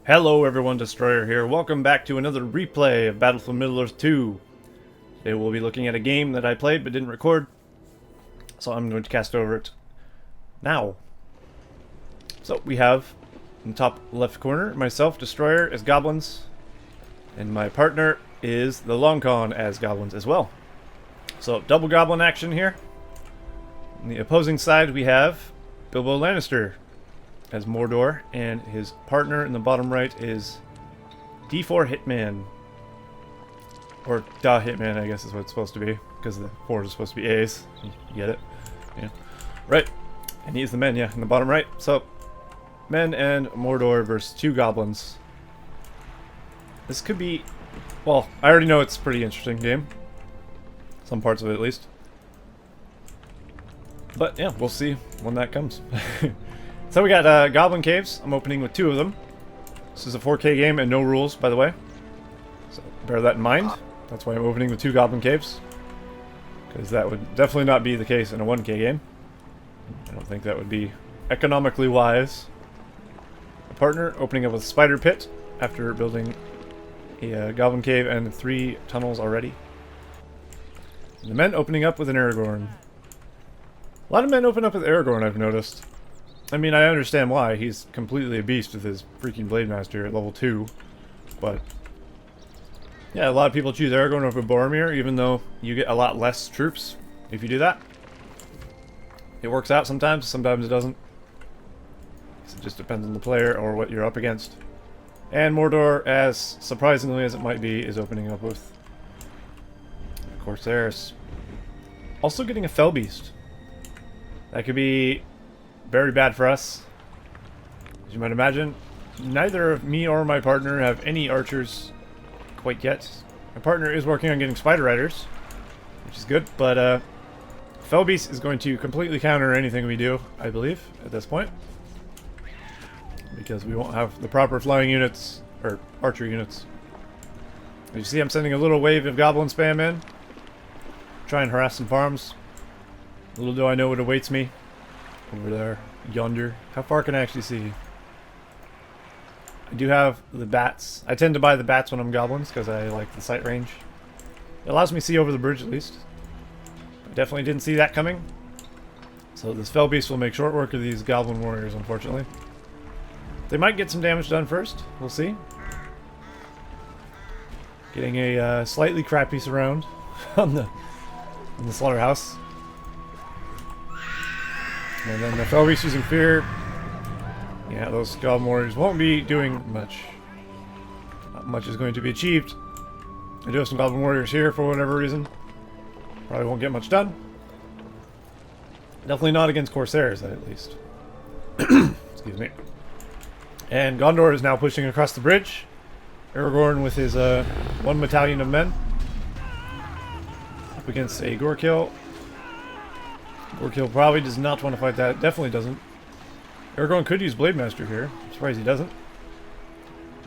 Hello everyone, Destroyer here. Welcome back to another replay of Battlefield Middle-earth 2. Today we'll be looking at a game that I played but didn't record, so I'm going to cast over it now. So we have, in the top left corner, myself, Destroyer, as Goblins, and my partner is the Long Con as Goblins as well. So double Goblin action here. On the opposing side we have Bilbo Lannister as Mordor, and his partner in the bottom right is D4 Hitman. Or Da Hitman, I guess is what it's supposed to be, because the 4 is supposed to be A's. You get it? Yeah. Right. And he's the men, yeah, in the bottom right. So, men and Mordor versus 2 goblins. This could be... well, I already know it's a pretty interesting game. Some parts of it, at least. But, yeah, we'll see when that comes. So we got Goblin Caves. I'm opening with 2 of them. This is a 4K game and no rules, by the way. So bear that in mind. That's why I'm opening with 2 Goblin Caves. Because that would definitely not be the case in a 1K game. I don't think that would be economically wise. A partner opening up with a Spider Pit after building a Goblin Cave and 3 tunnels already. And the men opening up with an Aragorn. A lot of men open up with Aragorn, I've noticed. I mean, I understand why. He's completely a beast with his freaking Blade Master at level 2. But, yeah, a lot of people choose Aragorn over Boromir, even though you get a lot less troops if you do that. It works out sometimes, sometimes it doesn't. It just depends on the player or what you're up against. And Mordor, as surprisingly as it might be, is opening up with Corsairs. Also getting a Fell Beast. That could be very bad for us. As you might imagine, neither of me or my partner have any archers quite yet. My partner is working on getting Spider Riders, which is good, but Fell Beast is going to completely counter anything we do, I believe, at this point. Because we won't have the proper flying units, or archer units. As you see, I'm sending a little wave of goblin spam in. Try and harass some farms. Little do I know what awaits me. Over there, yonder. How far can I actually see? I do have the bats. I tend to buy the bats when I'm goblins because I like the sight range. It allows me to see over the bridge at least. I definitely didn't see that coming. So this Fell Beast will make short work of these goblin warriors, unfortunately. They might get some damage done first. We'll see. Getting a slightly crappy surround on the slaughterhouse. And then the Fell Beast using Fear. Yeah, those Goblin Warriors won't be doing much. Not much is going to be achieved. I do have some Goblin Warriors here for whatever reason. Probably won't get much done. Definitely not against Corsairs, at least. Excuse me. And Gondor is now pushing across the bridge. Aragorn with his 1 battalion of men. Up against a Gorkill. Gorkill probably does not want to fight that. Definitely doesn't. Aragorn could use Blade Master here. I'm surprised he doesn't.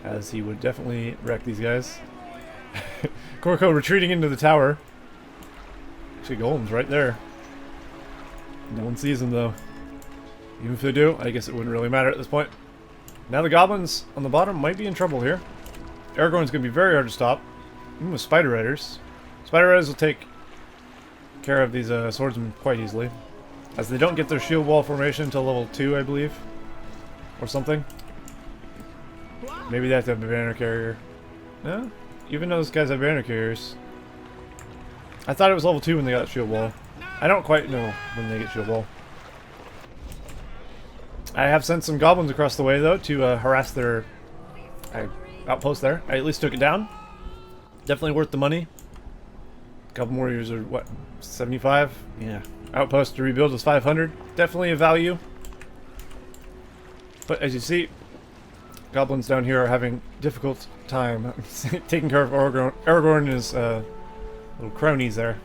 As he would definitely wreck these guys. Gorkill retreating into the tower. Actually, Golem's right there. No one sees him though. Even if they do, I guess it wouldn't really matter at this point. Now the goblins on the bottom might be in trouble here. Aragorn's going to be very hard to stop. Even with Spider Riders. Spider Riders will take care of these swordsmen quite easily, as they don't get their shield wall formation until level 2, I believe, or something. Maybe they have to have a banner carrier. No, even those guys have banner carriers. I thought it was level 2 when they got shield wall. I don't quite know when they get shield wall. I have sent some goblins across the way though to harass their outpost there. I at least took it down. Definitely worth the money. Goblin Warriors are, what, 75? Yeah. Outpost to rebuild is 500. Definitely a value. But as you see, goblins down here are having difficult time taking care of Aragorn and his little cronies there.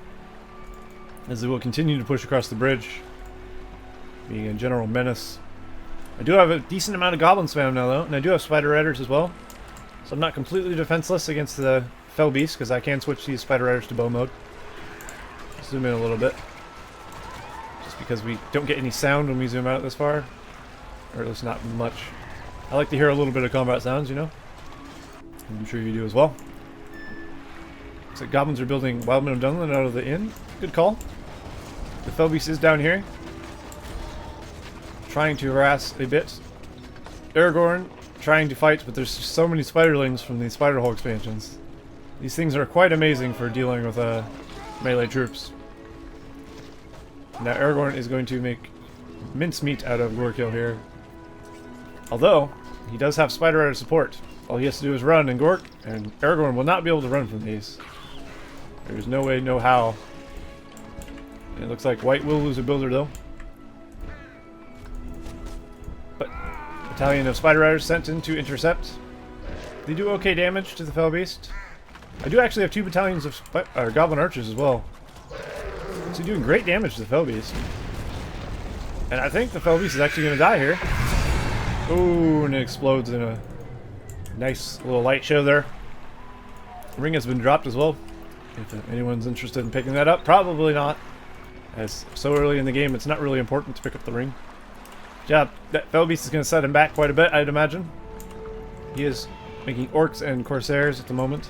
As they will continue to push across the bridge, being a general menace. I do have a decent amount of goblin spam now though, and I do have Spider Riders as well. So I'm not completely defenseless against the Fell Beast, because I can switch these Spider Riders to bow mode. Zoom in a little bit. Just because we don't get any sound when we zoom out this far. Or at least not much. I like to hear a little bit of combat sounds, you know? I'm sure you do as well. Looks like goblins are building Wildman of Dunland out of the inn. Good call. The Felbeast is down here, trying to harass a bit. Aragorn trying to fight, but there's so many spiderlings from the spider hole expansions. These things are quite amazing for dealing with melee troops. Now Aragorn is going to make mincemeat out of Gorkill here. Although, he does have Spider Rider support. All he has to do is run and Gork, and Aragorn will not be able to run from these. There's no way, no how. And it looks like White will lose a builder though. But battalion of Spider Riders sent in to intercept. They do okay damage to the Felbeast. I do actually have 2 battalions of Goblin Archers as well. So doing great damage to the Felbeast. And I think the Felbeast is actually going to die here. Oh, and it explodes in a nice little light show there. The ring has been dropped as well. If anyone's interested in picking that up, probably not. As so early in the game, it's not really important to pick up the ring. Yeah, that Felbeast is going to set him back quite a bit, I'd imagine. He is making Orcs and Corsairs at the moment.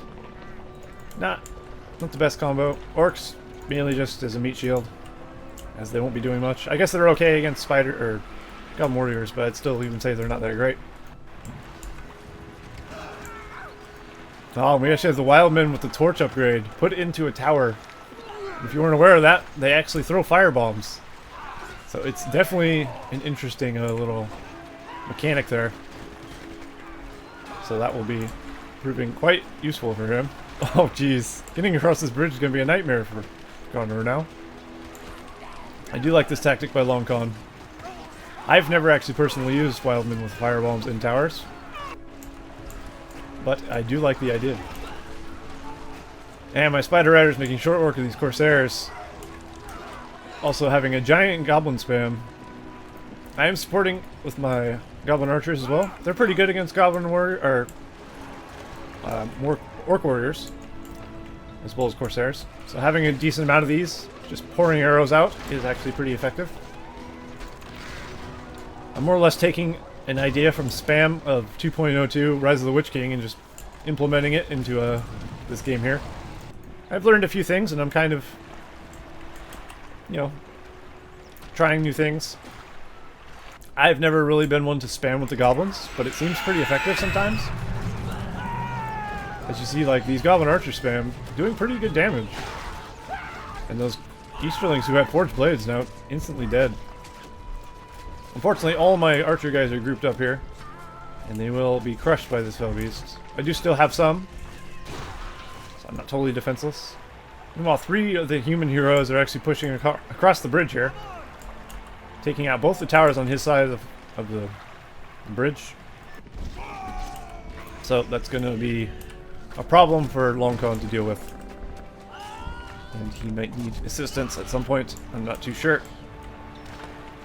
Not the best combo. Orcs, mainly just as a meat shield, as they won't be doing much. I guess they're okay against Spider or Goblin Warriors, but I'd still even say they're not that great. Oh, we actually have the Wildmen with the torch upgrade put into a tower. If you weren't aware of that, they actually throw firebombs. So it's definitely an interesting little mechanic there. So that will be proving quite useful for him. Oh jeez, getting across this bridge is going to be a nightmare for Gondor now. I do like this tactic by Long Con. I've never actually personally used Wildmen with firebombs in towers, but I do like the idea. And my Spider Rider's making short work of these Corsairs. Also having a giant Goblin spam. I am supporting with my Goblin Archers as well. They're pretty good against Goblin Warrior, or Orc Warriors, as well as Corsairs. So having a decent amount of these, just pouring arrows out, is actually pretty effective. I'm more or less taking an idea from spam of 2.02 Rise of the Witch King and just implementing it into this game here. I've learned a few things, and I'm kind of, you know, trying new things. I've never really been one to spam with the goblins, but it seems pretty effective sometimes. As you see, like, these Goblin Archer spam doing pretty good damage. And those Easterlings who had Forged Blades now instantly dead. Unfortunately, all my Archer guys are grouped up here, and they will be crushed by this Felbeast. I do still have some, so I'm not totally defenseless. Meanwhile, 3 of the human heroes are actually pushing across the bridge here, taking out both the towers on his side of the bridge. So that's going to be a problem for Longcon to deal with. And he might need assistance at some point, I'm not too sure.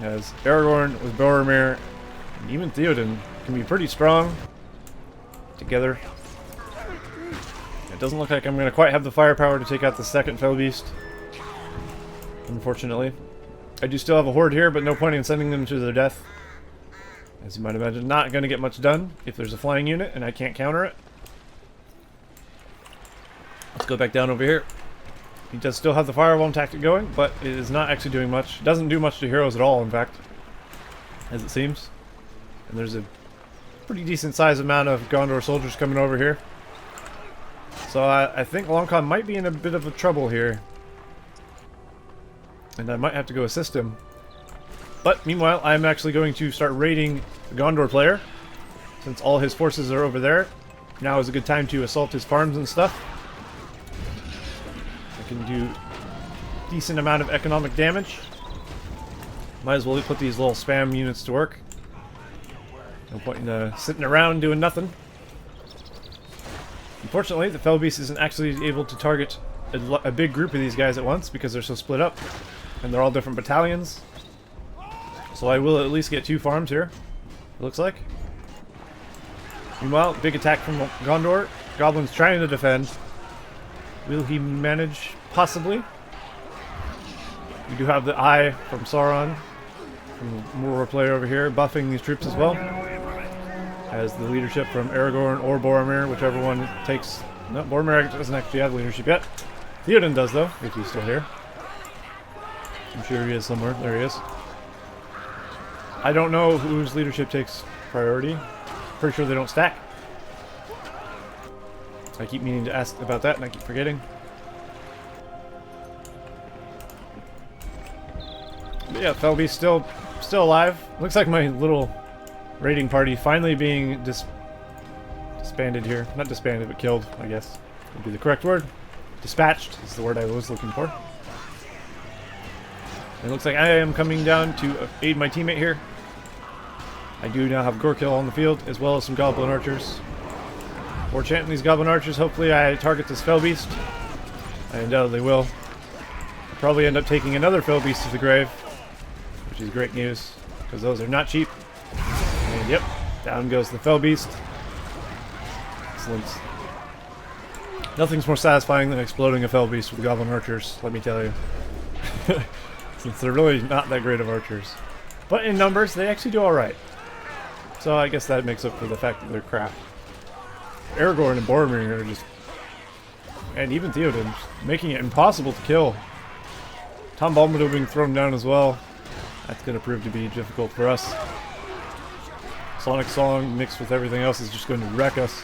As Aragorn with Boromir and even Theoden can be pretty strong together. It doesn't look like I'm going to quite have the firepower to take out the second Felbeast, unfortunately. I do still have a horde here, but no point in sending them to their death. As you might imagine, not going to get much done if there's a flying unit and I can't counter it. Let's go back down over here. He does still have the firebomb tactic going, but it is not actually doing much. It doesn't do much to heroes at all, in fact, as it seems. And there's a pretty decent sized amount of Gondor soldiers coming over here. So I think Longcon might be in a bit of a trouble here. And I might have to go assist him. But meanwhile, I'm actually going to start raiding the Gondor player. Since all his forces are over there, now is a good time to assault his farms and stuff. I can do a decent amount of economic damage. Might as well put these little spam units to work. No point in sitting around doing nothing. Unfortunately, the Felbeast isn't actually able to target a big group of these guys at once because they're so split up. And they're all different battalions. So I will at least get 2 farms here, it looks like. Meanwhile, big attack from Gondor. Goblins trying to defend. Will he manage? Possibly. We do have the eye from Sauron, from the Mordor player over here, buffing these troops as well. has the leadership from Aragorn or Boromir, whichever one takes. No, Boromir doesn't actually have leadership yet. Theoden does, though, if he's still here. I'm sure he is somewhere. There he is. I don't know whose leadership takes priority. Pretty sure they don't stack. I keep meaning to ask about that, and I keep forgetting. But yeah, Felby's still alive. Looks like my little raiding party finally being disbanded here. Not disbanded, but killed, I guess would be the correct word. Dispatched is the word I was looking for. It looks like I am coming down to aid my teammate here. I do now have Gorkill on the field, as well as some Goblin Archers. Before chanting these Goblin Archers, hopefully I target this Fellbeast. I undoubtedly will. I'll probably end up taking another Fellbeast to the grave, which is great news, because those are not cheap. And yep, down goes the Fellbeast. Excellent. Nothing's more satisfying than exploding a Fellbeast with Goblin Archers, let me tell you. Since they're really not that great of archers. But in numbers, they actually do alright. So I guess that makes up for the fact that they're crap. Aragorn and Boromir are just... and even Theoden, making it impossible to kill. Tom Bombadil being thrown down as well. That's going to prove to be difficult for us. Sonic Song mixed with everything else is just going to wreck us.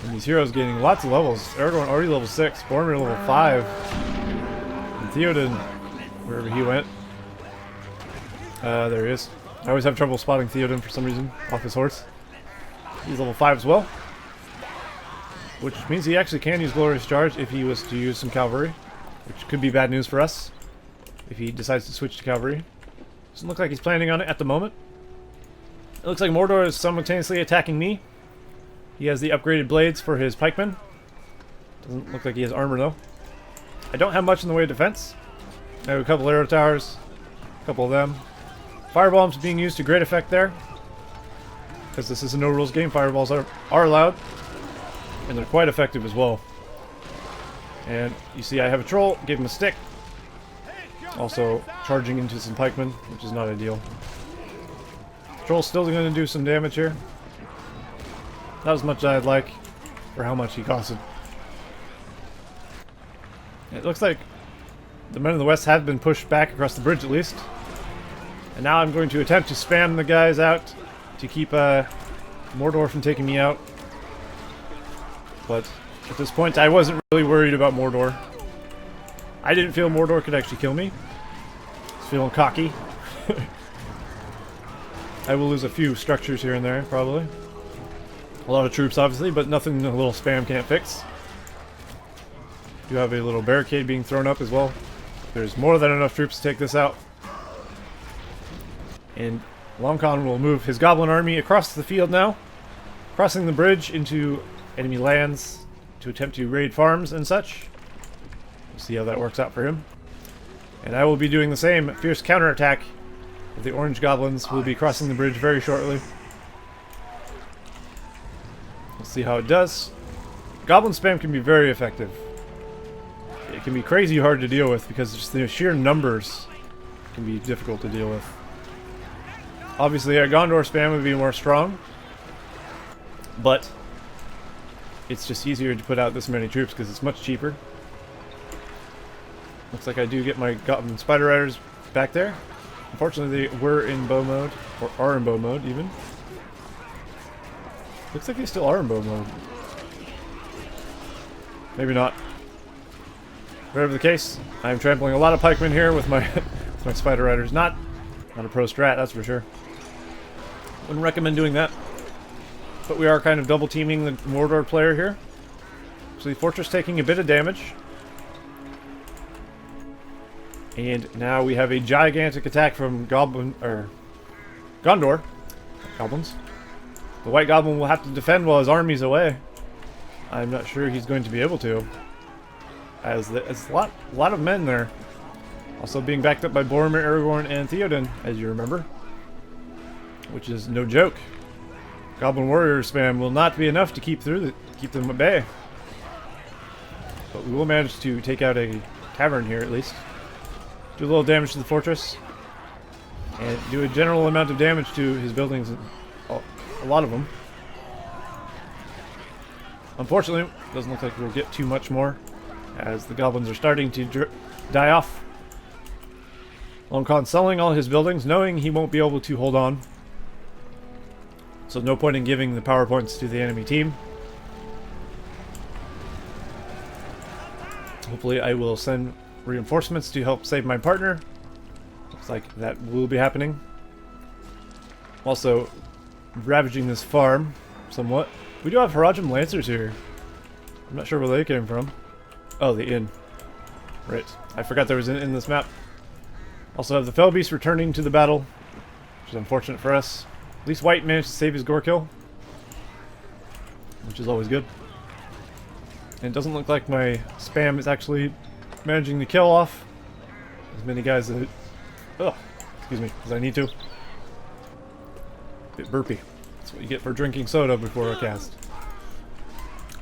And these heroes getting lots of levels. Aragorn already level 6, Boromir level 5. And Theoden, wherever he went. There he is. I always have trouble spotting Theoden for some reason, off his horse. He's level 5 as well. Which means he actually can use Glorious Charge if he was to use some cavalry. Which could be bad news for us, if he decides to switch to cavalry. Doesn't look like he's planning on it at the moment. It looks like Mordor is simultaneously attacking me. He has the upgraded blades for his pikemen. Doesn't look like he has armor though. I don't have much in the way of defense. I have a couple arrow towers, a couple of them. Firebombs being used to great effect there. Because this is a no-rules game, fireballs are allowed. And they're quite effective as well. And you see I have a troll, gave him a stick. Also charging into some pikemen, which is not ideal. Troll's still going to do some damage here. Not as much as I'd like, for how much he costed. It looks like the men of the West have been pushed back across the bridge at least. And now I'm going to attempt to spam the guys out to keep Mordor from taking me out. But at this point I wasn't really worried about Mordor. I didn't feel Mordor could actually kill me. I was feeling cocky. I will lose a few structures here and there, probably. A lot of troops, obviously, but nothing a little spam can't fix. Do have a little barricade being thrown up as well. There's more than enough troops to take this out. And Longcon will move his goblin army across the field now, crossing the bridge into enemy lands to attempt to raid farms and such. We'll see how that works out for him. And I will be doing the same fierce counterattack. The orange goblins will be crossing the bridge very shortly. We'll see how it does. Goblin spam can be very effective. It can be crazy hard to deal with because just the sheer numbers can be difficult to deal with. Obviously, Gondor spam would be more strong, but it's just easier to put out this many troops because it's much cheaper. Looks like I do get my Goblin Spider Riders back there. Unfortunately, they were in bow mode, or are in bow mode even. Looks like they still are in bow mode. Maybe not. Whatever the case, I'm trampling a lot of pikemen here with my with my Spider Riders. Not a pro strat, that's for sure. Wouldn't recommend doing that. But we are kind of double teaming the Mordor player here. So the fortress taking a bit of damage. And now we have a gigantic attack from Gondor. Goblins. The White Goblin will have to defend while his army's away. I'm not sure he's going to be able to. As a lot of men there. Also being backed up by Boromir, Aragorn, and Theoden, as you remember. Which is no joke. Goblin warrior spam will not be enough to keep them at bay. But we will manage to take out a cavern here at least. Do a little damage to the fortress. And do a general amount of damage to his buildings. a lot of them. Unfortunately, it doesn't look like we'll get too much more, as the goblins are starting to die off. Lone Khan selling all his buildings, knowing he won't be able to hold on. So no point in giving the power points to the enemy team. Hopefully I will send reinforcements to help save my partner. Looks like that will be happening. Also, ravaging this farm somewhat. We do have Harajam Lancers here. I'm not sure where they came from. Oh, the inn. Right. I forgot there was an inn in this map. Also have the Fell Beast returning to the battle, which is unfortunate for us. At least White managed to save his gore kill, which is always good. And it doesn't look like my spam is actually managing to kill off as many guys as excuse me, as I need to. Bit burpy. That's what you get for drinking soda before a cast.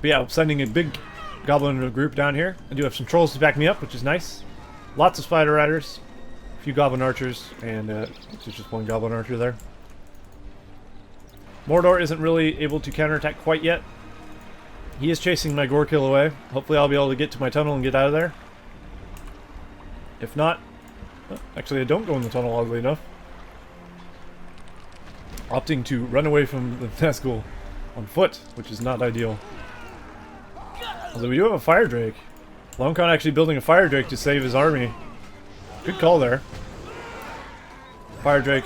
But yeah, I'm sending a big goblin group down here. I do have some trolls to back me up, which is nice. Lots of spider riders, a few goblin archers, and there's just one goblin archer there. Mordor isn't really able to counterattack quite yet. He is chasing my gore kill away. Hopefully I'll be able to get to my tunnel and get out of there. If not, actually I don't go in the tunnel, oddly enough. Opting to run away from the Nazgul on foot, which is not ideal. Although we do have a fire drake. Lone Khan actually building a fire drake to save his army. Good call there. Fire drake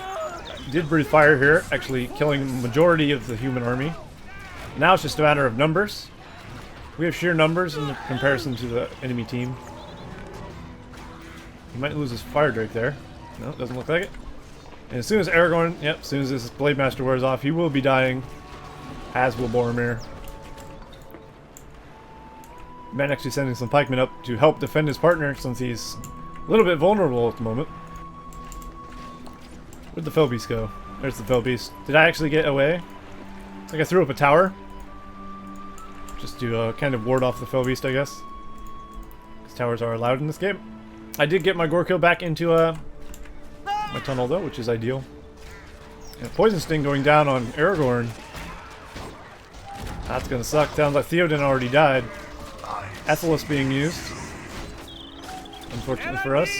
did breathe fire here, actually killing the majority of the human army. Now it's just a matter of numbers. We have sheer numbers in comparison to the enemy team. He might lose his fire drake there. No, doesn't look like it. And as soon as Aragorn, yep, as soon as this Blade Master wears off, he will be dying, as will Boromir. Man actually sending some pikemen up to help defend his partner, since he's a little bit vulnerable at the moment. Where'd the Fell Beast go? There's the Fell Beast. Did I actually get away? It's like I threw up a tower. Just to kind of ward off the Fell Beast, I guess. Because towers are allowed in this game. I did get my gore kill back into my tunnel though, which is ideal. And Poison Sting going down on Aragorn. That's gonna suck. Sounds like Theoden already died. Aethelus being used. Unfortunately for us.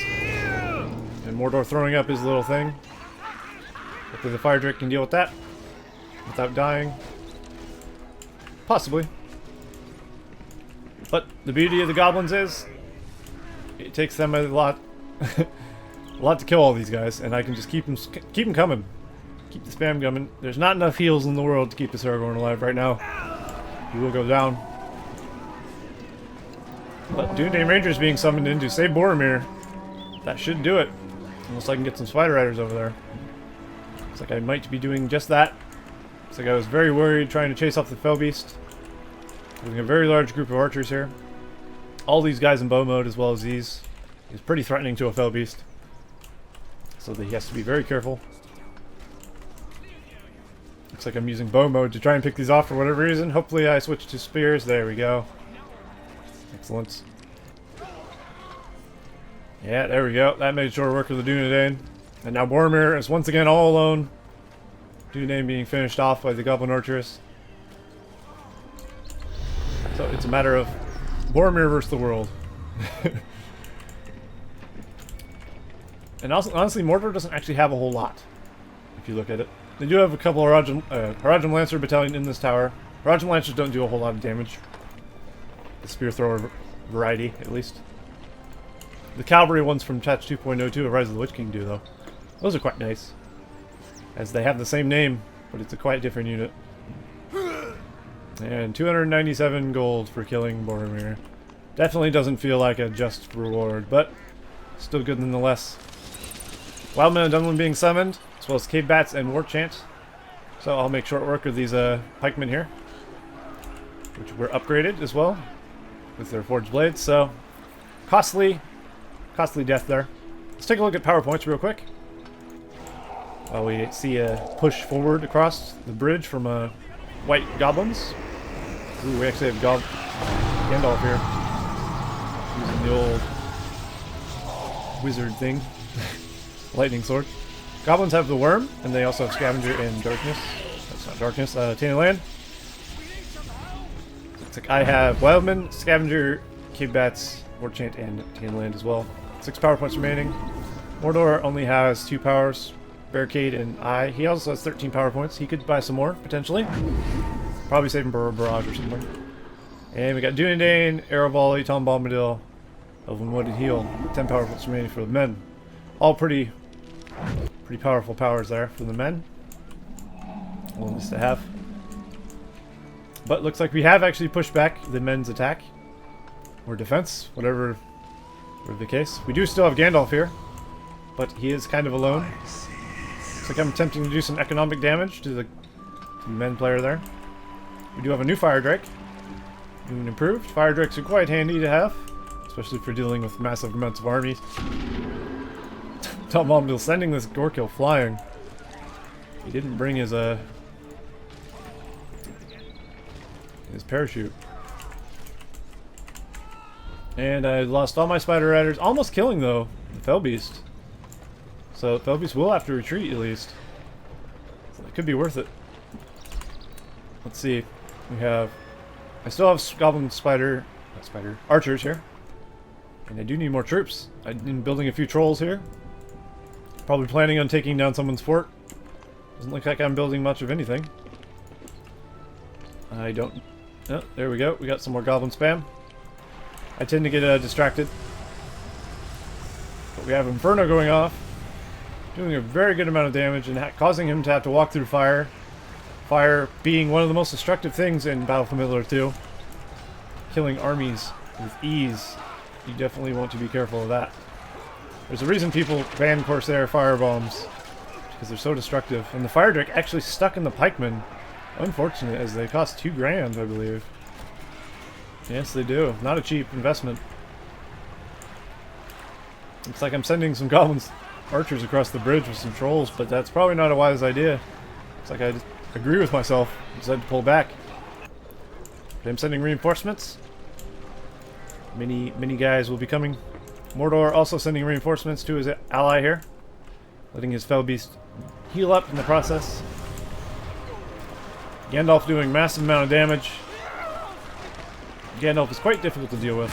And Mordor throwing up his little thing. Hopefully the Fire Drake can deal with that without dying. Possibly. But the beauty of the goblins is it takes them a lot a lot to kill all these guys, and I can just keep them coming. Keep the spam coming. There's not enough heals in the world to keep this Aragorn alive right now. He will go down. But GameRanger is being summoned in to save Boromir. That should do it. Unless I can get some Spider Riders over there. Looks like I might be doing just that. Looks like I was very worried trying to chase off the Fell Beast. Having a very large group of archers here. All these guys in bow mode as well as these. Is pretty threatening to a Fell Beast. So that he has to be very careful. Looks like I'm using bow mode to try and pick these off for whatever reason. Hopefully I switch to spears. There we go. Excellent. Yeah, there we go. That made short work of the Dunedain. And now Boromir is once again all alone. Dunedain being finished off by the Goblin Archers. So it's a matter of Boromir versus the world. And also, honestly, Mordor doesn't actually have a whole lot, if you look at it. They do have a couple of Harajam Lancer battalion in this tower. Harajam Lancers don't do a whole lot of damage. The spear thrower variety, at least. The cavalry ones from Patch 2.02 of Rise of the Witch King do, though. Those are quite nice. As they have the same name, but it's a quite different unit. And 297 gold for killing Boromir. Definitely doesn't feel like a just reward, but still good nonetheless. Wildman and Dunlin being summoned, as well as Cave Bats and War Chant. So I'll make short work of these pikemen here, which were upgraded as well with their forged blades. So costly death there. Let's take a look at power points real quick. While we see a push forward across the bridge from white goblins. Ooh, we actually have Gandalf here using the old wizard thing. Lightning sword. Goblins have the worm, and they also have scavenger and darkness. That's not Darkness, Tainted Land. Looks like I have Wildman, Scavenger, Cave Bats, War Chant, and Tainted Land as well. 6 power points remaining. Mordor only has 2 powers, Barricade and Eye. He also has 13 power points. He could buy some more, potentially. Probably save him for a barrage or something. And we got Dunedain, Arrow Volley, Tom Bombadil, Elven Wooded Heal. 10 power points remaining for the men. All pretty powerful powers there for the men. Well, just to have. But looks like we have actually pushed back the men's attack. Or defense, whatever the case. We do still have Gandalf here, but he is kind of alone. Looks like I'm attempting to do some economic damage to the men player there. We do have a new Fire Drake. New and improved. Fire Drakes are quite handy to have, especially for dealing with massive amounts of armies. Tom Bombadil sending this Gorkill flying. He didn't bring his parachute. And I lost all my Spider Riders. Almost killing, though, the Fellbeast. So Fellbeast will have to retreat, at least. So it could be worth it. Let's see. We have... I still have Goblin Archers here. And I do need more troops. I've been building a few Trolls here. Probably planning on taking down someone's fort. Doesn't look like I'm building much of anything. I don't... Oh, there we go. We got some more Goblin spam. I tend to get distracted. But we have Inferno going off. Doing a very good amount of damage and causing him to have to walk through fire. Fire being one of the most destructive things in Battlefield Middle-earth 2. Killing armies with ease. You definitely want to be careful of that. There's a reason people ban Corsair firebombs. Because they're so destructive. And the Fire Drake actually stuck in the pikemen. Unfortunate, as they cost 2 grand, I believe. Yes, they do. Not a cheap investment. Looks like I'm sending some Goblins Archers across the bridge with some Trolls, but that's probably not a wise idea. Looks like I just agree with myself. Decided to pull back. But I'm sending reinforcements. Many guys will be coming. Mordor also sending reinforcements to his ally here. Letting his Fellbeast heal up in the process. Gandalf doing massive amount of damage. Gandalf is quite difficult to deal with.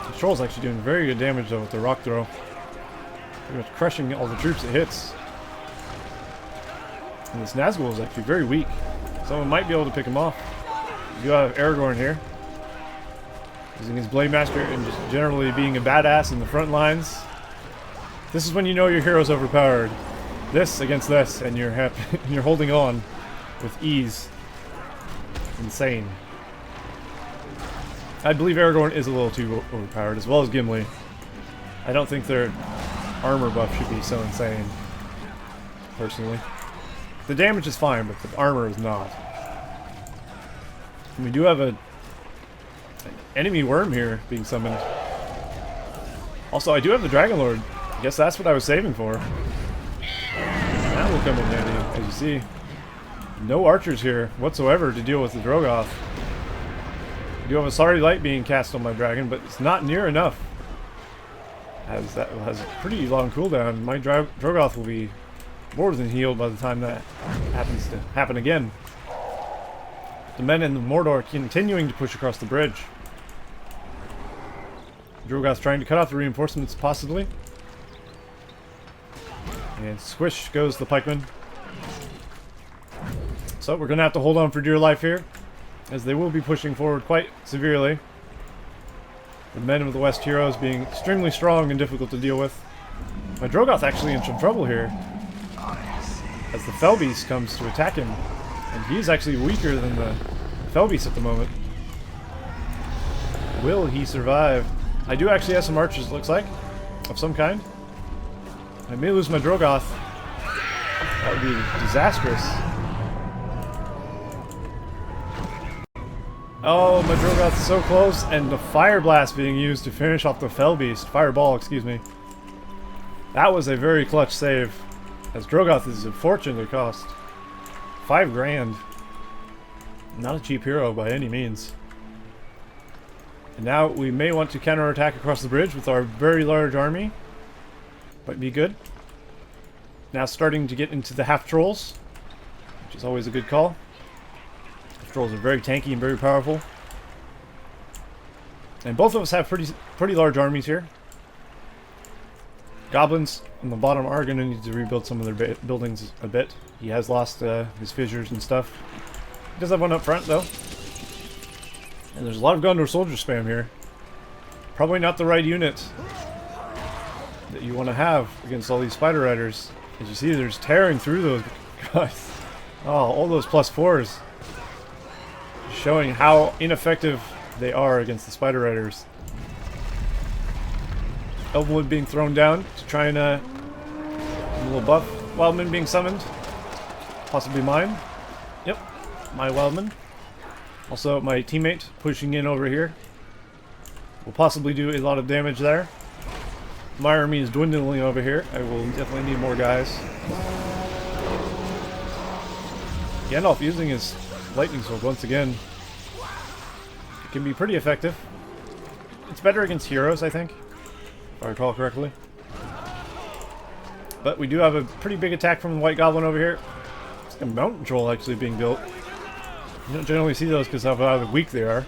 The Troll's actually doing very good damage though with the rock throw. Pretty much crushing all the troops it hits. And this Nazgul is actually very weak. Someone might be able to pick him off. You have Aragorn here. Using his Blade Master and just generally being a badass in the front lines. This is when you know your hero's overpowered. This against this, and you're you're holding on with ease. Insane. I believe Aragorn is a little too overpowered, as well as Gimli. I don't think their armor buff should be so insane, personally. The damage is fine, but the armor is not. And we do have an enemy worm here being summoned. Also, I do have the Dragon Lord. I guess that's what I was saving for. That will come in handy, as you see. No archers here whatsoever to deal with the Drogoth. I do have a Sorry Light being cast on my dragon, but it's not near enough. As that has a pretty long cooldown. My Drogoth will be more than healed by the time that happens to happen again. The men in the Mordor are continuing to push across the bridge. Drogoth trying to cut off the reinforcements, possibly. And squish goes the pikeman. So we're going to have to hold on for dear life here, as they will be pushing forward quite severely. The men of the West heroes being extremely strong and difficult to deal with. My Drogoth actually in some trouble here, as the Fellbeast comes to attack him. And he's actually weaker than the Fellbeast at the moment. Will he survive? I do actually have some archers, it looks like, of some kind. I may lose my Drogoth. That would be disastrous. Oh, my Drogoth's so close, and the Fire Blast being used to finish off the Fellbeast. Fireball, excuse me. That was a very clutch save, as Drogoth is a fortune to cost. 5 grand. Not a cheap hero by any means. And now we may want to counterattack across the bridge with our very large army. Might be good. Now starting to get into the half-trolls. which is always a good call. Trolls are very tanky and very powerful. And both of us have pretty large armies here. Goblins on the bottom are going to need to rebuild some of their buildings a bit. He has lost his fissures and stuff. He does have one up front though. And there's a lot of Gondor soldier spam here. Probably not the right unit that you want to have against all these spider riders. As you see, they're just tearing through those guys. Oh, all those +4s. Showing how ineffective they are against the spider riders. Elvenwood being thrown down to try and a little buff. Wildman being summoned. Possibly mine. Yep, my Wildman. Also my teammate pushing in over here. Will possibly do a lot of damage there. My army is dwindling over here. I will definitely need more guys. Gandalf using his lightning sword once again. It can be pretty effective. It's better against heroes, I think, if I recall correctly. But we do have a pretty big attack from the White Goblin over here. It's a mountain troll actually being built. You don't generally see those because of how weak they are.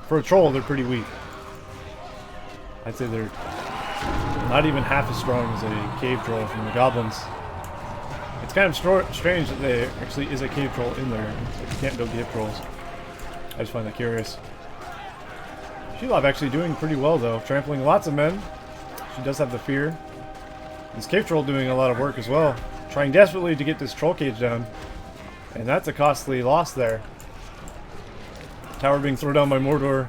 For a troll, they're pretty weak. I'd say they're not even half as strong as a cave troll from the Goblins. It's kind of strange that there actually is a cave troll in there. Like, you can't build cave trolls. I just find that curious. Shelob actually doing pretty well though, trampling lots of men. She does have the fear. This cave troll doing a lot of work as well. Trying desperately to get this troll cage down. And that's a costly loss there. Tower being thrown down by Mordor.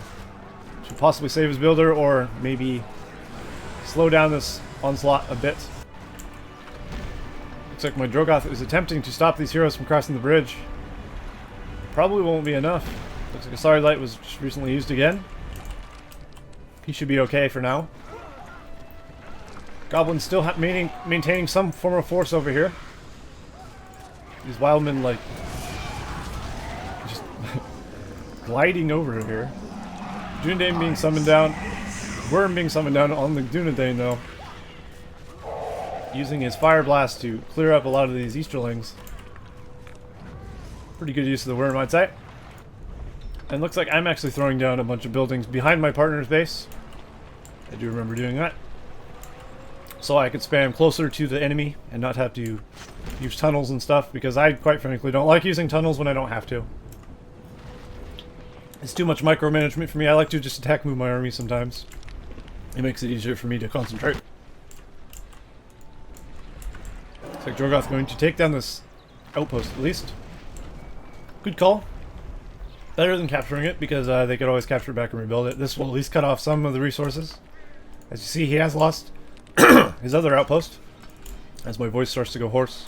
Should possibly save his builder or maybe slow down this onslaught a bit. Looks like my Drogoth is attempting to stop these heroes from crossing the bridge. Probably won't be enough. Looks like a Starry Light was just recently used again. He should be okay for now. Goblins still maintaining some form of force over here. These wildmen like just gliding over here. Dunedain being summoned down. Worm being summoned down on the Dunedain though. Using his Fire Blast to clear up a lot of these Easterlings. Pretty good use of the Worm, I'd say. And looks like I'm actually throwing down a bunch of buildings behind my partner's base. I do remember doing that. So I could spam closer to the enemy and not have to use tunnels and stuff, because I quite frankly don't like using tunnels when I don't have to. It's too much micromanagement for me. I like to just attack move my army sometimes. It makes it easier for me to concentrate. Looks like Drogoth going to take down this outpost at least. Good call. Better than capturing it, because they could always capture it back and rebuild it. This will at least cut off some of the resources. As you see, he has lost his other outpost. As my voice starts to go hoarse.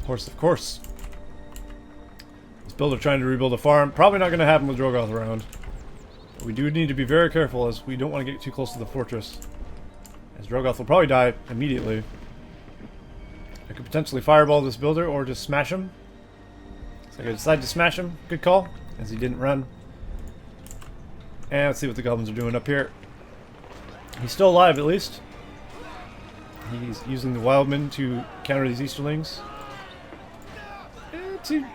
Horse, of course. This builder trying to rebuild a farm. Probably not going to happen with Drogoth around. But we do need to be very careful, as we don't want to get too close to the fortress. As Drogoth will probably die immediately. I could potentially fireball this builder or just smash him. So I decide to smash him. Good call, as he didn't run. And let's see what the goblins are doing up here. He's still alive, at least. He's using the Wildmen to counter these Easterlings. To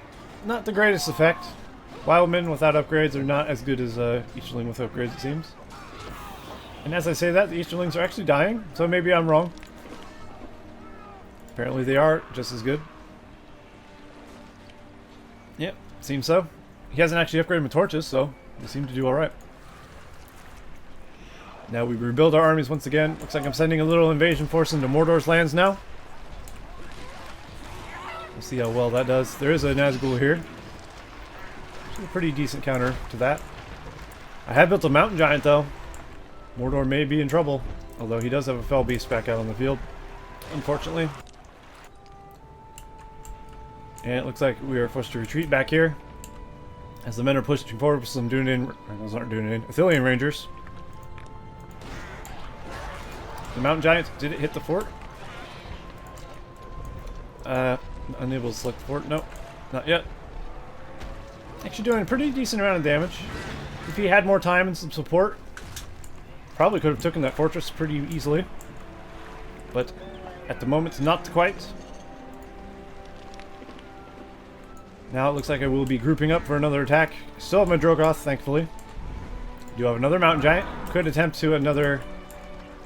not the greatest effect. Wildmen without upgrades are not as good as Easterling with upgrades, it seems. And as I say that, the Easterlings are actually dying, so maybe I'm wrong. Apparently they are just as good. Yep, seems so. He hasn't actually upgraded my torches, so they seem to do alright. Now we rebuild our armies once again. Looks like I'm sending a little invasion force into Mordor's lands now. We'll see how well that does. There is a Nazgul here. Which is a pretty decent counter to that. I have built a mountain giant though. Mordor may be in trouble. Although he does have a fell beast back out on the field. Unfortunately. And it looks like we are forced to retreat back here. As the men are pushing forward with some Dunedain... Those aren't Dunedain. Athelian Rangers. The mountain giant, did it hit the fort? Unable to select the fort. Nope, not yet. Actually doing a pretty decent amount of damage. If he had more time and some support, probably could have taken that fortress pretty easily. But at the moment, not quite. Now it looks like I will be grouping up for another attack. Still have my Drogoth, thankfully. Do have another Mountain Giant. Could attempt to another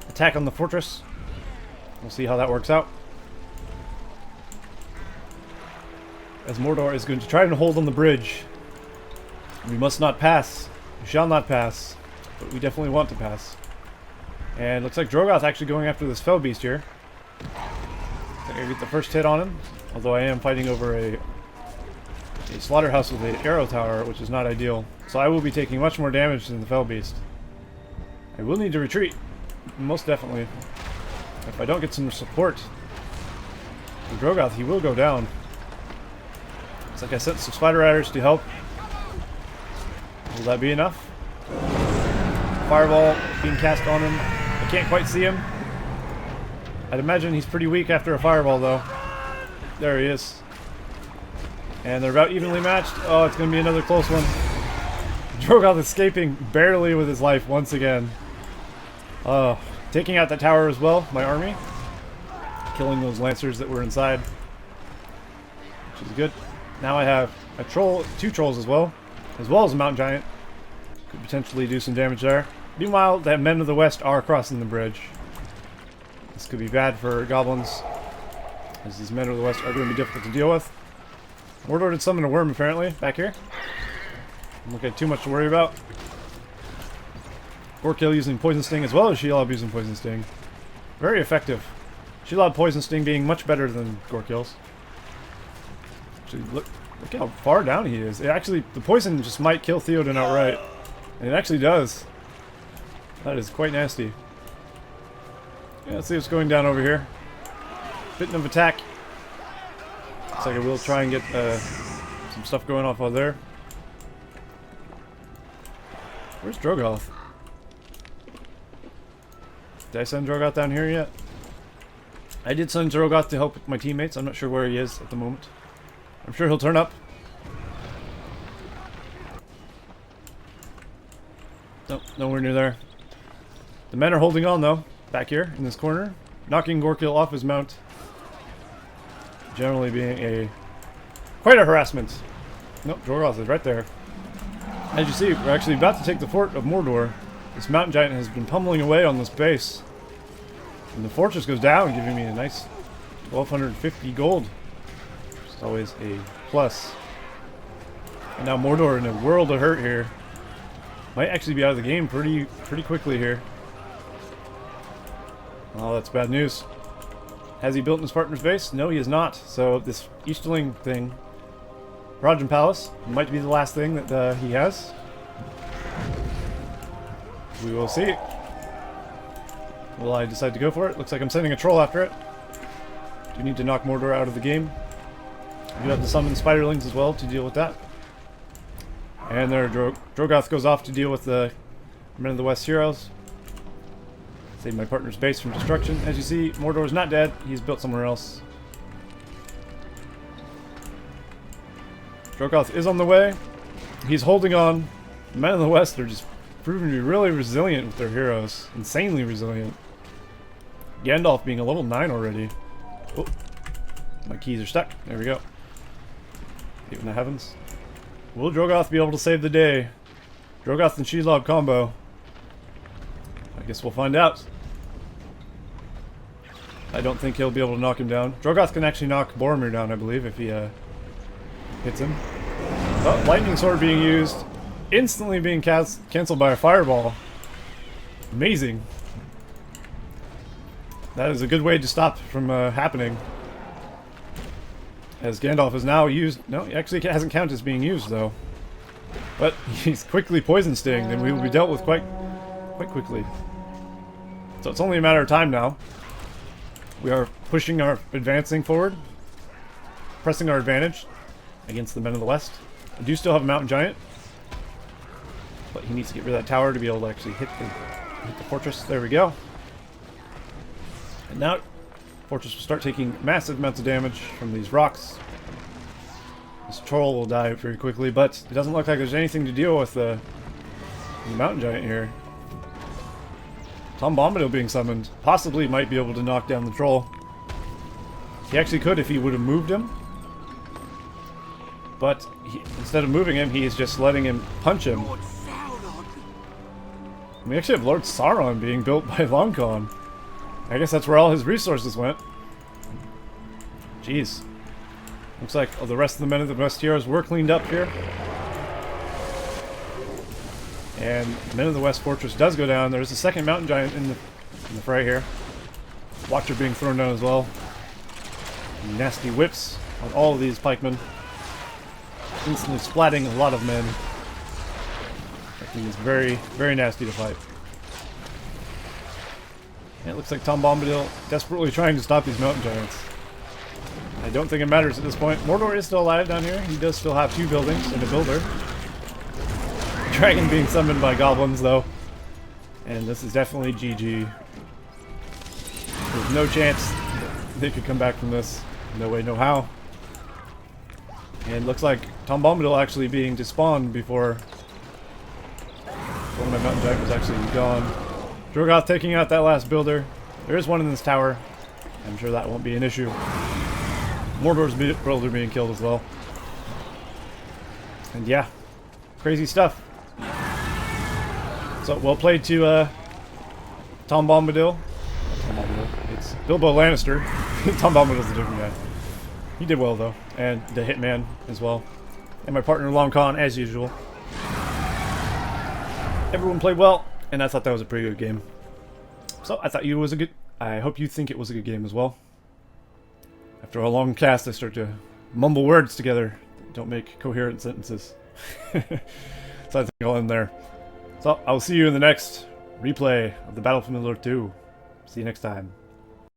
attack on the fortress. We'll see how that works out. As Mordor is going to try and hold on the bridge. We must not pass. We shall not pass. But we definitely want to pass. And looks like Drogoth actually going after this Fell Beast here. I get the first hit on him. Although I am fighting over a slaughterhouse with an arrow tower, which is not ideal. So I will be taking much more damage than the Fell Beast. I will need to retreat. Most definitely. If I don't get some support from Drogoth, he will go down. Looks like I sent some Spider Riders to help. Will that be enough? Fireball being cast on him. I can't quite see him. I'd imagine he's pretty weak after a fireball, though. There he is. And they're about evenly matched. Oh, it's going to be another close one. Drogoth escaping barely with his life once again. Taking out that tower as well, my army. Killing those lancers that were inside. Which is good. Now I have a troll, 2 trolls as well as a mountain giant. Could potentially do some damage there. Meanwhile, the men of the west are crossing the bridge. This could be bad for goblins, as these men of the west are going to be difficult to deal with. Mordor did summon a worm apparently, back here. Don't look at too much to worry about. Gorkill using Poison Sting as well as Shelob using Poison Sting. Very effective. Shelob Poison Sting being much better than Gorkill's. Actually, look how far down he is. The poison just might kill Theoden outright. And it actually does. That is quite nasty. Yeah, let's see what's going down over here. Bit of attack. Looks like I will try and get some stuff going off out there. Where's Drogoth? Did I send Drogoth down here yet? I did send Drogoth to help my teammates. I'm not sure where he is at the moment. I'm sure he'll turn up. Nope, nowhere near there. The men are holding on though, back here in this corner, knocking Gorkill off his mount. Generally being quite a harassment. Nope, Drogoth is right there. As you see, we're actually about to take the fort of Mordor. This mountain giant has been pummeling away on this base. And the fortress goes down, giving me a nice 1,250 gold. Which is always a plus. And now Mordor in a world of hurt here. Might actually be out of the game pretty quickly here. Oh, that's bad news. Has he built in his partner's base? No, he has not. So this Easterling thing, Rojan Palace, might be the last thing that he has. We will see. Will I decide to go for it? Looks like I'm sending a troll after it. Do need to knock Mordor out of the game. I do have to summon spiderlings as well to deal with that. And there, Drogoth goes off to deal with the Men of the West heroes. Save my partner's base from destruction. As you see, Mordor is not dead. He's built somewhere else. Drogoth is on the way. He's holding on. The Men of the West are just proving to be really resilient with their heroes. Insanely resilient. Gandalf being a level 9 already. Oh, my keys are stuck. There we go. Even the heavens. Will Drogoth be able to save the day? Drogoth and Shelob combo. I guess we'll find out. I don't think he'll be able to knock him down. Drogoth can actually knock Boromir down, I believe, if he hits him. Oh, lightning sword being used. Instantly being cancelled by a fireball. Amazing. That is a good way to stop from happening. As Gandalf is now used... No, he actually hasn't counted as being used, though. But he's quickly poison stinged, and we will be dealt with quite quickly. So it's only a matter of time now. We are advancing forward. Pressing our advantage against the Men of the West. I do still have a Mountain Giant. But he needs to get rid of that tower to be able to actually hit the fortress. There we go. And now... Fortress will start taking massive amounts of damage from these rocks. This troll will die very quickly, but it doesn't look like there's anything to deal with the mountain giant here. Tom Bombadil being summoned possibly might be able to knock down the troll. He actually could if he would have moved him. but instead of moving him, he is just letting him punch him. We actually have Lord Sauron being built by Longcon. I guess that's where all his resources went. Jeez. Looks like the rest of the men of the West Heroes were cleaned up here. And Men of the West Fortress does go down. There's a second mountain giant in the fray here. Watcher being thrown down as well. Nasty whips on all of these pikemen. Instantly splatting a lot of men. That thing is very, very nasty to fight. And it looks like Tom Bombadil desperately trying to stop these mountain giants. I don't think it matters at this point. Mordor is still alive down here. He does still have 2 buildings and a builder. Dragon being summoned by goblins though. And this is definitely GG. There's no chance they could come back from this. No way, no how. And looks like Tom Bombadil actually being despawned before one of my mountain giant was actually gone. Drogoth taking out that last builder. There is one in this tower. I'm sure that won't be an issue. Mordor's builder being killed as well. And yeah, crazy stuff. So well played to Tom Bombadil. It's Bilbo Lannister. Tom Bombadil's a different guy. He did well though, and the Hitman as well, and my partner Longcon as usual. Everyone played well, and I thought that was a pretty good game. So I thought it was a good. I hope you think it was a good game as well. After a long cast, I start to mumble words together that don't make coherent sentences. So I think I'll end there. So I will see you in the next replay of the Battle for Middle-earth 2. See you next time.